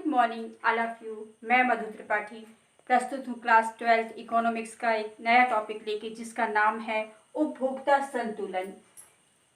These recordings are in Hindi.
Morning all of you. मैं मधु त्रिपाठी प्रस्तुत हूँ क्लास 12 इकोनॉमिक्स का एक नया टॉपिक लेके, जिसका नाम है उपभोक्ता संतुलन।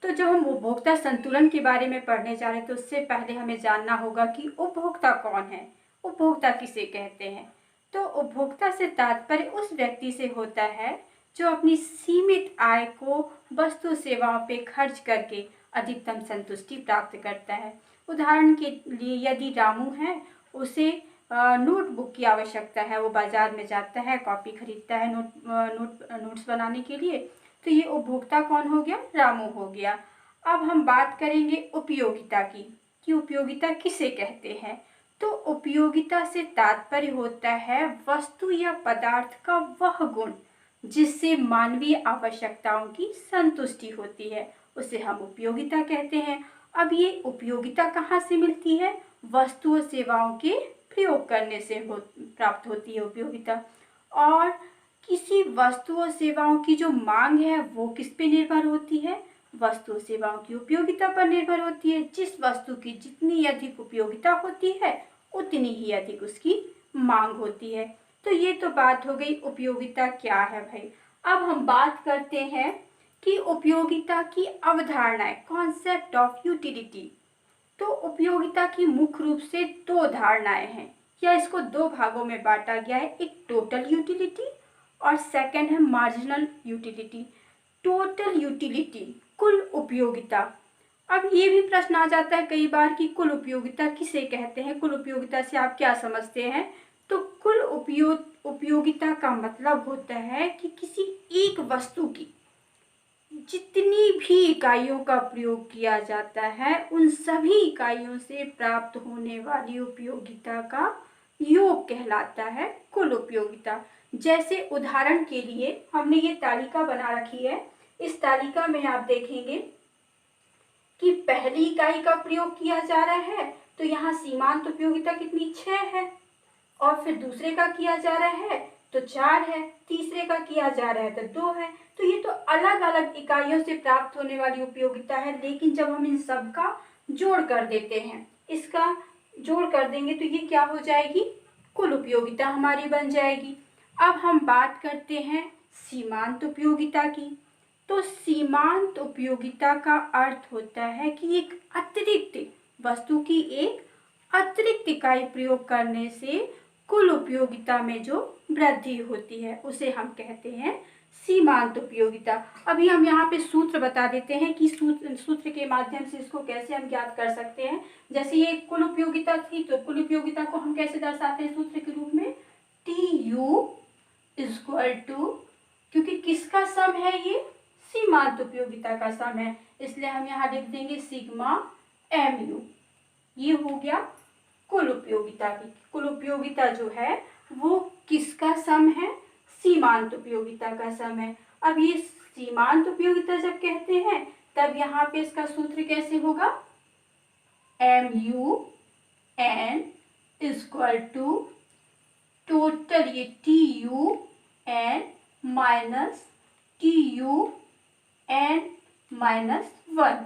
तो जब हम उपभोक्ता संतुलन के बारे में पढ़ने जा रहे हैं तो उससे पहले हमें जानना होगा कि उपभोक्ता कौन है, उपभोक्ता किसे कहते हैं। तो उपभोक्ता से तात्पर्य उस व्यक्ति से होता है जो अपनी सीमित आय को वस्तु सेवाओं पे खर्च करके अधिकतम संतुष्टि प्राप्त करता है। उदाहरण के लिए यदि रामू है, उसे नोटबुक की आवश्यकता है, वो बाजार में जाता है, कॉपी खरीदता है नोट्स बनाने के लिए, तो ये उपभोक्ता कौन हो गया? रामू हो गया। अब हम बात करेंगे उपयोगिता की, कि उपयोगिता किसे कहते हैं। तो उपयोगिता से तात्पर्य होता है वस्तु या पदार्थ का वह गुण जिससे मानवीय आवश्यकताओं की संतुष्टि होती है, उसे हम उपयोगिता कहते हैं। अब ये उपयोगिता कहाँ से मिलती है? वस्तु और सेवाओं के प्रयोग करने से प्राप्त होती है उपयोगिता। और किसी वस्तु और सेवाओं की जो मांग है वो किस पे निर्भर होती है? वस्तु और सेवाओं की उपयोगिता पर निर्भर होती है। जिस वस्तु की जितनी अधिक उपयोगिता होती है उतनी ही अधिक उसकी मांग होती है। तो ये तो बात हो गई उपयोगिता क्या है भाई। अब हम बात करते हैं कि उपयोगिता की अवधारणाएं, कॉन्सेप्ट ऑफ यूटिलिटी। तो उपयोगिता की मुख्य रूप से दो धारणाएं हैं, या इसको दो भागों में बांटा गया है। एक टोटल यूटिलिटी और सेकंड है मार्जिनल यूटिलिटी। टोटल यूटिलिटी, कुल उपयोगिता। अब ये भी प्रश्न आ जाता है कई बार कि कुल उपयोगिता किसे कहते हैं, कुल उपयोगिता से आप क्या समझते हैं। तो कुल उपयोगिता का मतलब होता है कि किसी एक वस्तु की जितनी भी इकाइयों का प्रयोग किया जाता है उन सभी इकाइयों से प्राप्त होने वाली उपयोगिता का योग कहलाता है कुल उपयोगिता। जैसे उदाहरण के लिए हमने ये तालिका बना रखी है। इस तालिका में आप देखेंगे कि पहली इकाई का प्रयोग किया जा रहा है तो यहाँ सीमांत उपयोगिता कितनी? 6 है। और फिर दूसरे का किया जा रहा है तो 4 है, तीसरे का किया जा रहा है तो 2 है। तो ये तो अलग अलग इकाइयों से प्राप्त होने वाली उपयोगिता है, लेकिन जब हम इन सब का जोड़ कर देते हैं, इसका जोड़ कर देंगे तो ये क्या हो जाएगी? कुल उपयोगिता हमारी बन जाएगी। अब हम बात करते हैं सीमांत उपयोगिता की। तो सीमांत उपयोगिता का अर्थ होता है कि एक अतिरिक्त वस्तु की एक अतिरिक्त इकाई प्रयोग करने से कुल उपयोगिता में जो वृद्धि होती है उसे हम कहते हैं सीमांत उपयोगिता। अभी हम यहाँ पे सूत्र बता देते हैं कि सूत्र के माध्यम से इसको कैसे हम ज्ञात कर सकते हैं। जैसे ये कुल उपयोगिता थी तो कुल उपयोगिता को हम कैसे दर्शाते हैं सूत्र के रूप में? TU इक्वल टू, क्योंकि किसका सम है ये? सीमांत उपयोगिता का सम है, इसलिए हम यहाँ लिख देंगे सिग्मा MU। ये हो गया कुल उपयोगिता की। कुल उपयोगिता जो है वो किसका सम है? सीमांत उपयोगिता का सम है। अब ये सीमांत उपयोगिता जब कहते हैं तब यहाँ पे इसका सूत्र कैसे होगा? MUN इक्वल टू टोटल ये TUN माइनस TUN माइनस 1।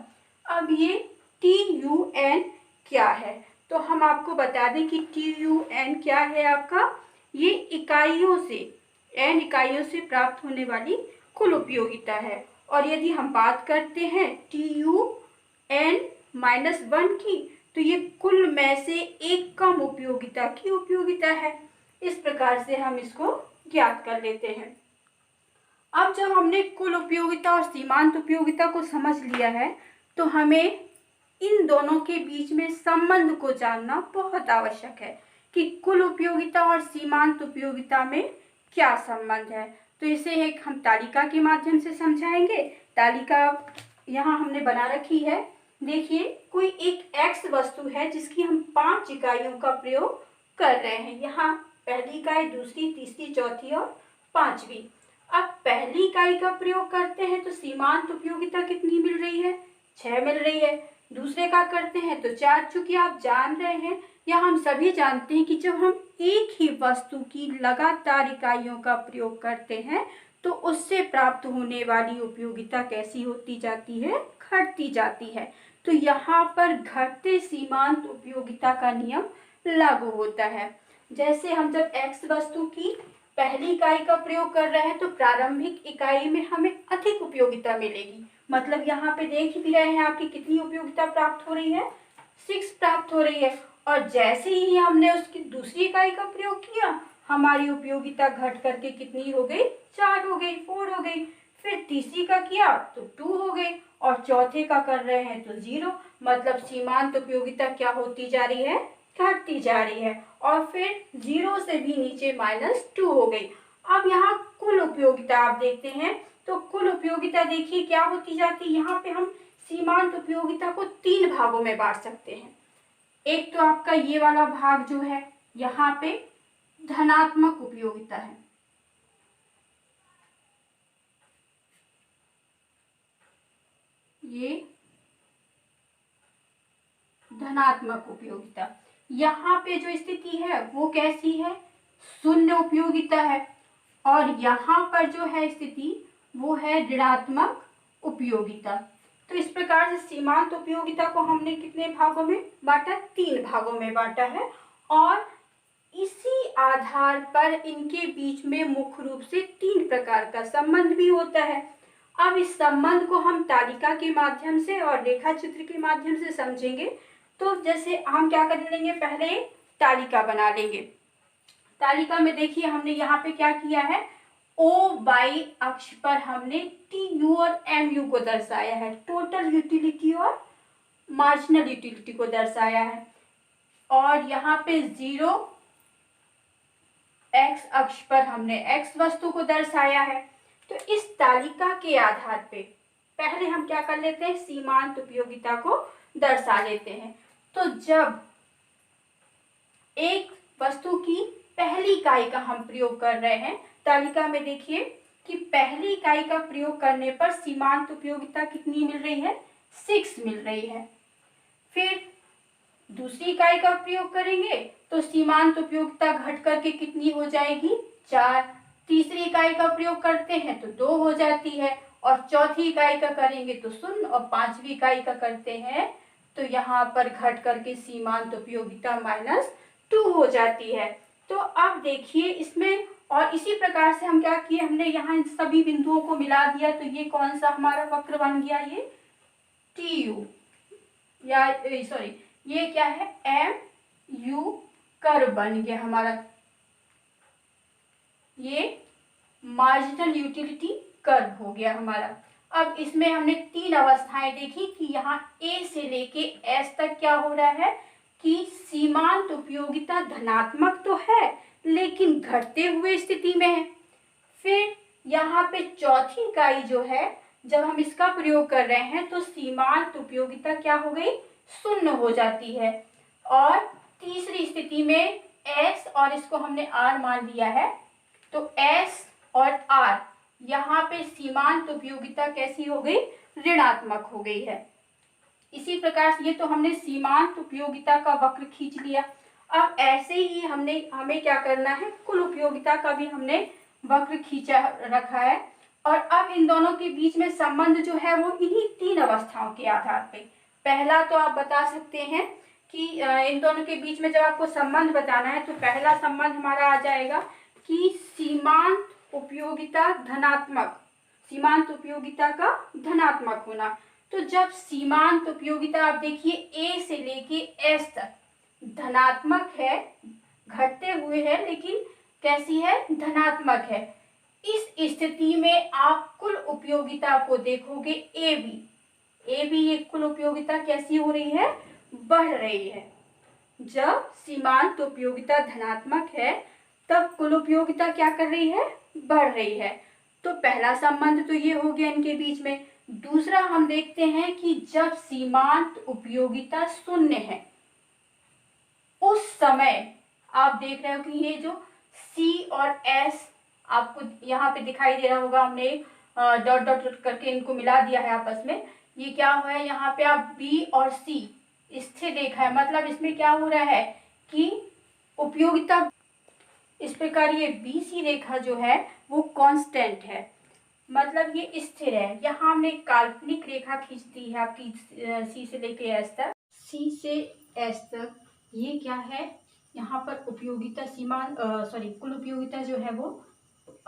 अब ये TUN क्या है? तो हम आपको बता दें कि TUN क्या है आपका? ये इकाइयों से, n इकाइयों से प्राप्त होने वाली कुल उपयोगिता है। और यदि हम बात करते हैं TUN माइनस 1 की, तो ये कुल में से एक कम उपयोगिता की उपयोगिता है। इस प्रकार से हम इसको ज्ञात कर लेते हैं। अब जब हमने कुल उपयोगिता और सीमांत उपयोगिता को समझ लिया है तो हमें इन दोनों के बीच में संबंध को जानना बहुत आवश्यक है कि कुल उपयोगिता और सीमांत उपयोगिता में क्या संबंध है। तो इसे एक हम तालिका के माध्यम से समझाएंगे। तालिका यहाँ हमने बना रखी है। देखिए, कोई एक X वस्तु है जिसकी हम 5 इकाइयों का प्रयोग कर रहे हैं। यहाँ पहली इकाई, दूसरी, तीसरी, चौथी और 5वीं। अब पहली इकाई का प्रयोग करते हैं तो सीमांत उपयोगिता कितनी मिल रही है? 6 मिल रही है। दूसरे का करते हैं तो 4। चूंकि आप जान रहे हैं या हम सभी जानते हैं कि जब हम एक ही वस्तु की लगातार इकाइयों का प्रयोग करते हैं तो उससे प्राप्त होने वाली उपयोगिता कैसी होती जाती है? घटती जाती है। तो यहाँ पर घटते सीमांत उपयोगिता का नियम लागू होता है। जैसे हम जब x वस्तु की पहली इकाई का प्रयोग कर रहे हैं तो प्रारंभिक इकाई में हमें अधिक उपयोगिता मिलेगी। मतलब यहाँ पे देख भी रहे हैं आपकी कितनी उपयोगिता प्राप्त हो रही है, 6 प्राप्त हो रही है। और जैसे ही हमने उसकी दूसरी इकाई का प्रयोग किया, हमारी उपयोगिता घट करके कितनी हो गई, 4 हो गई, 4 हो गई। फिर तीसरी का किया तो 2 हो गई, और चौथे का कर रहे हैं तो 0। मतलब सीमांत उपयोगिता क्या होती जा रही है, घटती जा रही है। और फिर 0 से भी नीचे -2 हो गई। अब यहाँ कुल उपयोगिता आप देखते हैं तो कुल उपयोगिता देखिए क्या होती जाती है। यहाँ पे हम सीमांत उपयोगिता को 3 भागों में बांट सकते हैं। एक तो आपका ये वाला भाग जो है, यहाँ पे धनात्मक उपयोगिता है। ये धनात्मक उपयोगिता, यहाँ पे जो स्थिति है वो कैसी है, शून्य उपयोगिता है। और यहाँ पर जो है स्थिति वो है ऋणात्मक उपयोगिता। तो इस प्रकार से सीमांत उपयोगिता को हमने कितने भागों में बांटा, 3 भागों में बांटा है। और इसी आधार पर इनके बीच में मुख्य रूप से 3 प्रकार का संबंध भी होता है। अब इस संबंध को हम तालिका के माध्यम से और रेखा चित्र के माध्यम से समझेंगे। तो जैसे हम क्या कर लेंगे, पहले तालिका बना लेंगे। तालिका में देखिए हमने यहाँ पे क्या किया है, OY अक्ष पर हमने TU और MU को दर्शाया है, टोटल यूटिलिटी और मार्जिनल यूटिलिटी को दर्शाया है। और यहाँ पे 0 X अक्ष पर हमने X वस्तु को दर्शाया है। तो इस तालिका के आधार पे पहले हम क्या कर लेते हैं, सीमांत उपयोगिता को दर्शा लेते हैं। तो जब एक वस्तु की पहली इकाई का हम प्रयोग कर रहे हैं, तालिका में देखिए कि पहली इकाई का प्रयोग करने पर सीमांत उपयोगिता कितनी मिल रही है, 6 मिल रही है। फिर दूसरी इकाई का प्रयोग करेंगे तो सीमांत उपयोगिता घट करके कितनी हो जाएगी, 4। तीसरी इकाई का प्रयोग करते हैं तो 2 हो जाती है, और चौथी इकाई का करेंगे तो 0, और पांचवी इकाई का करते हैं तो यहाँ पर घट करके सीमांत उपयोगिता -2 हो जाती है। तो अब देखिए इसमें, और इसी प्रकार से हम क्या किए, हमने यहाँ इन सभी बिंदुओं को मिला दिया। तो ये कौन सा हमारा वक्र बन गया, ये TU, या सॉरी ये क्या है, MU कर्व बन गया हमारा। ये मार्जिनल यूटिलिटी कर्व हो गया हमारा। अब इसमें हमने 3 अवस्थाएं देखी कि यहाँ A से लेके S तक क्या हो रहा है कि सीमांत उपयोगिता धनात्मक तो है लेकिन घटते हुए स्थिति में है। फिर यहाँ पे चौथी इकाई जो है, जब हम इसका प्रयोग कर रहे हैं तो सीमांत उपयोगिता क्या हो गई, 0 हो जाती है। और तीसरी स्थिति में S, और इसको हमने R मान लिया है, तो S और R यहाँ पे सीमांत उपयोगिता कैसी हो गई, ऋणात्मक हो गई है। इसी प्रकार से ये तो हमने सीमांत उपयोगिता का वक्र खींच लिया। अब ऐसे ही हमें क्या करना है, कुल उपयोगिता का भी हमने वक्र खींचा रखा है। और अब इन दोनों के बीच में संबंध जो है वो इन्हीं 3 अवस्थाओं के आधार पे। पहला तो आप बता सकते हैं कि इन दोनों के बीच में जब आपको संबंध बताना है तो पहला संबंध हमारा आ जाएगा कि सीमांत उपयोगिता धनात्मक, सीमांत उपयोगिता का धनात्मक होना। तो जब सीमांत उपयोगिता आप देखिए A से लेके S तक धनात्मक है, घटते हुए है, लेकिन कैसी है, धनात्मक है। इस स्थिति में आप कुल उपयोगिता को देखोगे AB ये कुल उपयोगिता कैसी हो रही है, बढ़ रही है। जब सीमांत उपयोगिता धनात्मक है तब कुल उपयोगिता क्या कर रही है, बढ़ रही है। तो पहला संबंध तो ये हो गया इनके बीच में। दूसरा हम देखते हैं कि जब सीमांत उपयोगिता 0 है उस समय आप देख रहे हो कि ये जो C और S आपको यहाँ पे दिखाई दे रहा होगा, हमने डॉट डॉट करके इनको मिला दिया है आपस में। ये क्या हुआ है, यहाँ पे आप B और C स्थिर रेखा है, मतलब इसमें क्या हो रहा है कि उपयोगिता, इस प्रकार ये BC रेखा जो है वो कांस्टेंट है, मतलब ये स्थिर है। यहाँ हमने काल्पनिक रेखा खींच दी है आपकी C से लेके S तक, C से S तक। ये क्या है, यहाँ पर उपयोगिता कुल उपयोगिता जो है वो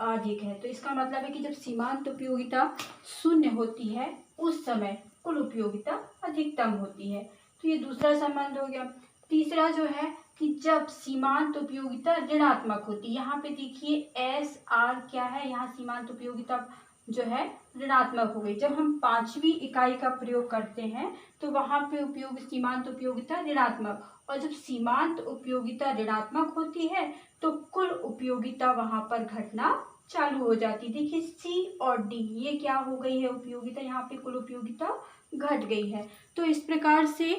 अधिक है। तो इसका मतलब है कि जब सीमांत उपयोगिता शून्य होती है उस समय कुल उपयोगिता अधिकतम होती है। तो ये दूसरा संबंध हो गया। तीसरा जो है कि जब सीमांत उपयोगिता ऋणात्मक होती है, यहाँ पे देखिए एस आर क्या है, यहाँ सीमांत उपयोगिता जो है ऋणात्मक हो गई। जब हम पांचवी इकाई का प्रयोग करते हैं तो वहां पे सीमांत उपयोगिता ऋणात्मक, और जब सीमांत उपयोगिता ऋणात्मक होती है तो कुल उपयोगिता वहां पर घटना चालू हो जाती। देखिए सी और डी ये क्या हो गई है उपयोगिता, यहाँ पे कुल उपयोगिता घट गई है। तो इस प्रकार से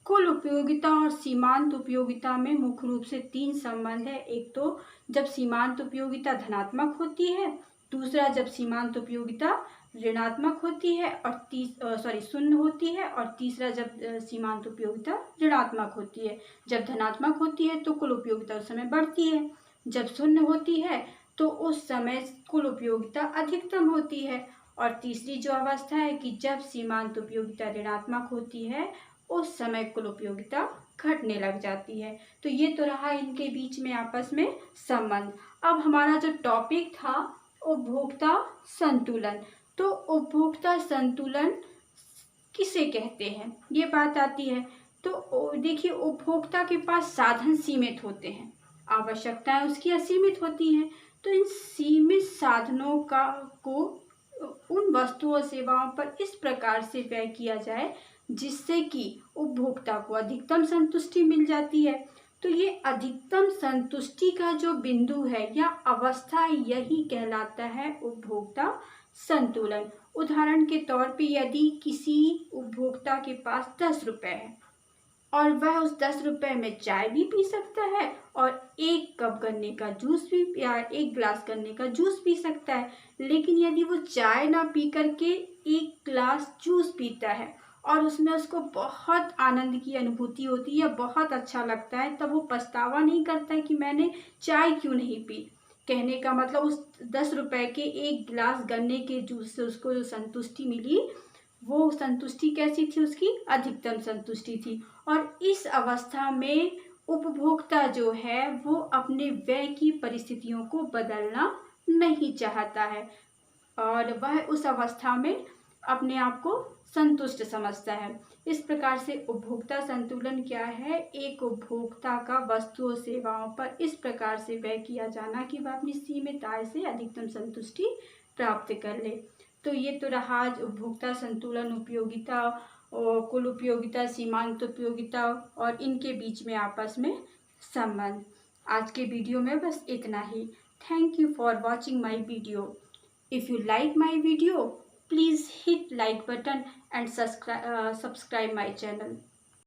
कुल उपयोगिता और सीमांत उपयोगिता में मुख्य रूप से तीन संबंध है। एक तो जब सीमांत उपयोगिता धनात्मक होती है, दूसरा जब सीमांत उपयोगिता ऋणात्मक होती है और शून्य होती है, और तीसरा जब सीमांत उपयोगिता ऋणात्मक होती है। जब धनात्मक होती है तो कुल उपयोगिता उस समय बढ़ती है, जब शून्य होती है तो उस समय कुल उपयोगिता अधिकतम होती है, और तीसरी जो अवस्था है कि जब सीमांत उपयोगिता ऋणात्मक होती है उस समय कुल उपयोगिता घटने लग जाती है। तो ये तो रहा इनके बीच में आपस में संबंध। अब हमारा जो टॉपिक था उपभोक्ता संतुलन, तो उपभोक्ता संतुलन किसे कहते हैं ये बात आती है। तो देखिए उपभोक्ता के पास साधन सीमित होते हैं, आवश्यकताएं उसकी असीमित होती हैं। तो इन सीमित साधनों को उन वस्तुओं सेवाओं पर इस प्रकार से व्यय किया जाए जिससे कि उपभोक्ता को अधिकतम संतुष्टि मिल जाती है। तो ये अधिकतम संतुष्टि का जो बिंदु है या अवस्था, यही कहलाता है उपभोक्ता संतुलन। उदाहरण के तौर पे यदि किसी उपभोक्ता के पास 10 रुपए है और वह उस 10 रुपए में चाय भी पी सकता है और एक कप गन्ने का जूस भी या एक गिलास गन्ने का जूस पी सकता है, लेकिन यदि वो चाय ना पी करके एक गिलास जूस पीता है और उसमें उसको बहुत आनंद की अनुभूति होती है, बहुत अच्छा लगता है, तब वो पछतावा नहीं करता है कि मैंने चाय क्यों नहीं पी। कहने का मतलब उस 10 रुपए के एक गिलास गन्ने के जूस से उसको जो संतुष्टि मिली, वो संतुष्टि कैसी थी, उसकी अधिकतम संतुष्टि थी। और इस अवस्था में उपभोक्ता जो है वो अपने व्यय की परिस्थितियों को बदलना नहीं चाहता है और वह उस अवस्था में अपने आप को संतुष्ट समझता है। इस प्रकार से उपभोक्ता संतुलन क्या है, एक उपभोक्ता का वस्तुओं सेवाओं पर इस प्रकार से व्यय किया जाना कि वह अपनी सीमित आय से अधिकतम संतुष्टि प्राप्त कर ले। तो ये तो रहा आज उपभोक्ता संतुलन, उपयोगिता और कुल उपयोगिता, सीमांत उपयोगिता और इनके बीच में आपस में संबंध। आज के वीडियो में बस इतना ही। Thank you for watching my video. If you like my video, please hit like button and subscribe my channel.